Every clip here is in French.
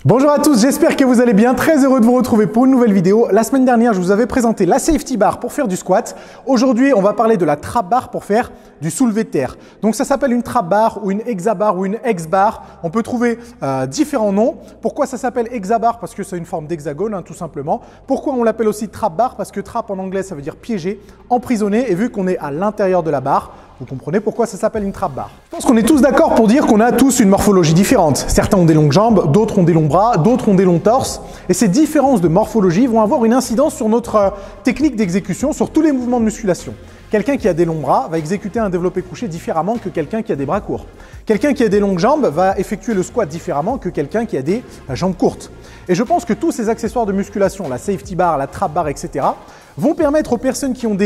Bonjour à tous, j'espère que vous allez bien. Très heureux de vous retrouver pour une nouvelle vidéo. La semaine dernière, je vous avais présenté la safety bar pour faire du squat. Aujourd'hui, on va parler de la trap bar pour faire du soulevé de terre. Donc ça s'appelle une trap bar ou une hexa bar ou une hex bar. On peut trouver différents noms. Pourquoi ça s'appelle hexa bar? Parce que c'est une forme d'hexagone, tout simplement. Pourquoi on l'appelle aussi trap bar? Parce que trap en anglais, ça veut dire piégé, emprisonné. Et vu qu'on est à l'intérieur de la barre, vous comprenez pourquoi ça s'appelle une trap bar. Je pense qu'on est tous d'accord pour dire qu'on a tous une morphologie différente. Certains ont des longues jambes, d'autres ont des longs bras, d'autres ont des longs torses. Et ces différences de morphologie vont avoir une incidence sur notre technique d'exécution, sur tous les mouvements de musculation. Quelqu'un qui a des longs bras va exécuter un développé couché différemment que quelqu'un qui a des bras courts. Quelqu'un qui a des longues jambes va effectuer le squat différemment que quelqu'un qui a des jambes courtes. Et je pense que tous ces accessoires de musculation, la safety bar, la trap bar, etc., vont permettre aux personnes qui ont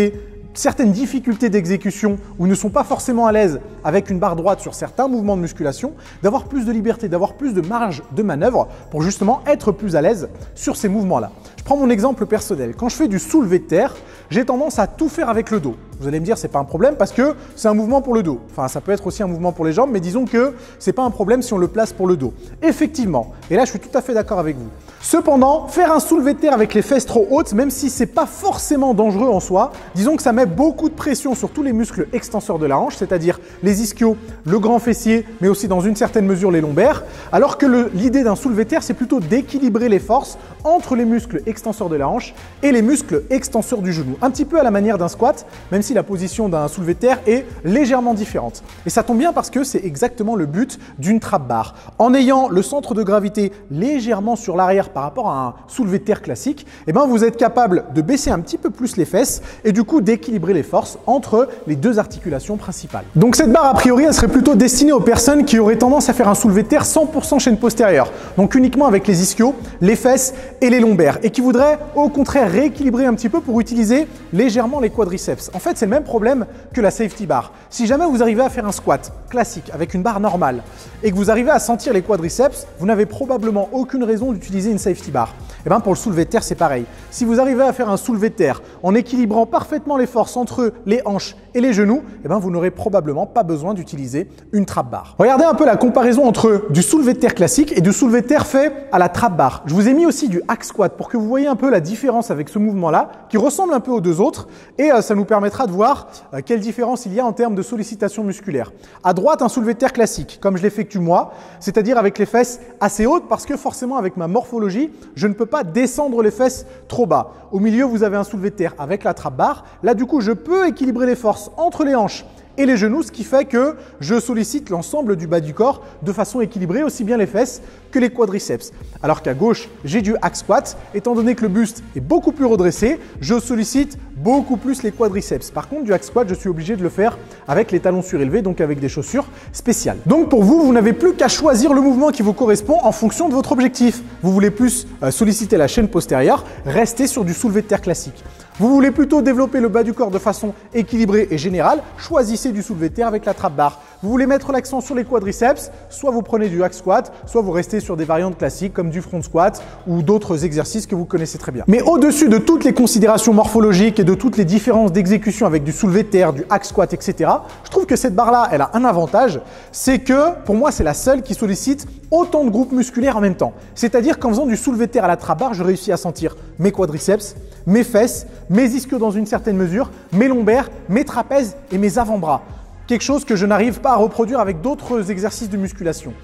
certaines difficultés d'exécution ou ne sont pas forcément à l'aise avec une barre droite sur certains mouvements de musculation, d'avoir plus de liberté, d'avoir plus de marge de manœuvre pour justement être plus à l'aise sur ces mouvements-là. Je prends mon exemple personnel. Quand je fais du soulevé de terre, j'ai tendance à tout faire avec le dos. Vous allez me dire, c'est pas un problème parce que c'est un mouvement pour le dos. Enfin, ça peut être aussi un mouvement pour les jambes, mais disons que c'est pas un problème si on le place pour le dos. Effectivement, et là je suis tout à fait d'accord avec vous. Cependant, faire un soulevé de terre avec les fesses trop hautes, même si c'est pas forcément dangereux en soi, disons que ça met beaucoup de pression sur tous les muscles extenseurs de la hanche, c'est-à-dire les ischios, le grand fessier, mais aussi dans une certaine mesure les lombaires, alors que l'idée d'un soulevé de terre, c'est plutôt d'équilibrer les forces entre les muscles extenseurs de la hanche et les muscles extenseurs du genou. Un petit peu à la manière d'un squat, même si la position d'un soulevé de terre est légèrement différente. Et ça tombe bien parce que c'est exactement le but d'une trap bar. En ayant le centre de gravité légèrement sur l'arrière par rapport à un soulevé de terre classique, eh ben vous êtes capable de baisser un petit peu plus les fesses et du coup d'équilibrer les forces entre les deux articulations principales. Donc cette barre, a priori, elle serait plutôt destinée aux personnes qui auraient tendance à faire un soulevé de terre 100% chaîne postérieure, donc uniquement avec les ischios, les fesses et les lombaires, et qui voudraient au contraire rééquilibrer un petit peu pour utiliser légèrement les quadriceps. En fait, c'est le même problème que la safety bar. Si jamais vous arrivez à faire un squat classique avec une barre normale et que vous arrivez à sentir les quadriceps, vous n'avez probablement aucune raison d'utiliser une safety bar. Et bien pour le soulevé de terre, c'est pareil. Si vous arrivez à faire un soulevé de terre en équilibrant parfaitement les forces entre les hanches et les genoux, et bien vous n'aurez probablement pas besoin d'utiliser une trap bar. Regardez un peu la comparaison entre du soulevé de terre classique et du soulevé de terre fait à la trap bar. Je vous ai mis aussi du hack squat pour que vous voyez un peu la différence avec ce mouvement-là qui ressemble un peu aux deux autres et ça nous permettra de voir quelle différence il y a en termes de sollicitation musculaire. À droite, un soulevé de terre classique, comme je l'effectue moi, c'est-à-dire avec les fesses assez hautes parce que forcément avec ma morphologie, je ne peux pas descendre les fesses trop bas. Au milieu, vous avez un soulevé de terre avec la trap bar. Là, du coup, je peux équilibrer les forces entre les hanches et les genoux, ce qui fait que je sollicite l'ensemble du bas du corps de façon équilibrée, aussi bien les fesses que les quadriceps. Alors qu'à gauche, j'ai du hack squat. Étant donné que le buste est beaucoup plus redressé, je sollicite beaucoup plus les quadriceps. Par contre, du hack squat, je suis obligé de le faire avec les talons surélevés, donc avec des chaussures spéciales. Donc pour vous, vous n'avez plus qu'à choisir le mouvement qui vous correspond en fonction de votre objectif. Vous voulez plus solliciter la chaîne postérieure, restez sur du soulevé de terre classique. Vous voulez plutôt développer le bas du corps de façon équilibrée et générale, choisissez du soulevé de terre avec la trap bar. Vous voulez mettre l'accent sur les quadriceps, soit vous prenez du hack squat, soit vous restez sur des variantes classiques comme du front squat ou d'autres exercices que vous connaissez très bien. Mais au-dessus de toutes les considérations morphologiques et de toutes les différences d'exécution avec du soulevé de terre, du hack squat, etc., je trouve que cette barre-là, elle a un avantage, c'est que pour moi, c'est la seule qui sollicite autant de groupes musculaires en même temps. C'est-à-dire qu'en faisant du soulevé de terre à la trap bar, je réussis à sentir mes quadriceps, mes fesses, mes ischios dans une certaine mesure, mes lombaires, mes trapèzes et mes avant-bras. Quelque chose que je n'arrive pas à reproduire avec d'autres exercices de musculation.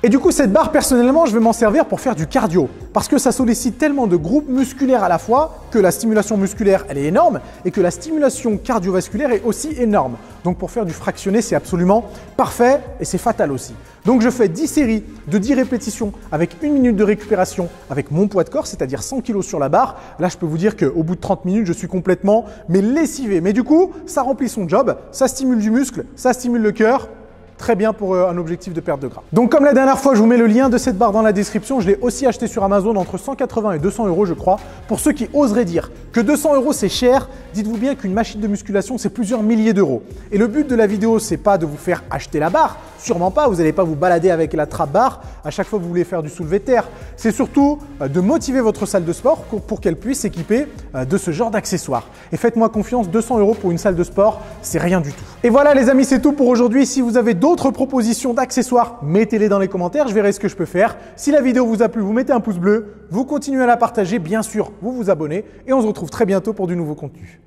Et du coup, cette barre, personnellement, je vais m'en servir pour faire du cardio parce que ça sollicite tellement de groupes musculaires à la fois que la stimulation musculaire, elle est énorme et que la stimulation cardiovasculaire est aussi énorme. Donc pour faire du fractionné, c'est absolument parfait et c'est fatal aussi. Donc je fais 10 séries de 10 répétitions avec 1 minute de récupération avec mon poids de corps, c'est-à-dire 100 kg sur la barre. Là, je peux vous dire qu'au bout de 30 minutes, je suis complètement lessivé. Mais du coup, ça remplit son job, ça stimule du muscle, ça stimule le cœur. Très bien pour un objectif de perte de gras. Donc comme la dernière fois, je vous mets le lien de cette barre dans la description. Je l'ai aussi acheté sur Amazon entre 180 et 200 euros, je crois. Pour ceux qui oseraient dire que 200 euros c'est cher, dites-vous bien qu'une machine de musculation c'est plusieurs milliers d'euros. Et le but de la vidéo, c'est pas de vous faire acheter la barre, sûrement pas. Vous n'allez pas vous balader avec la trap bar à chaque fois que vous voulez faire du soulevé de terre. C'est surtout de motiver votre salle de sport pour qu'elle puisse s'équiper de ce genre d'accessoires. Et faites-moi confiance, 200 euros pour une salle de sport, c'est rien du tout. Et voilà les amis, c'est tout pour aujourd'hui. Si vous avez d'autres d'autres propositions d'accessoires, mettez-les dans les commentaires, je verrai ce que je peux faire. Si la vidéo vous a plu, vous mettez un pouce bleu, vous continuez à la partager, bien sûr, vous vous abonnez et on se retrouve très bientôt pour du nouveau contenu.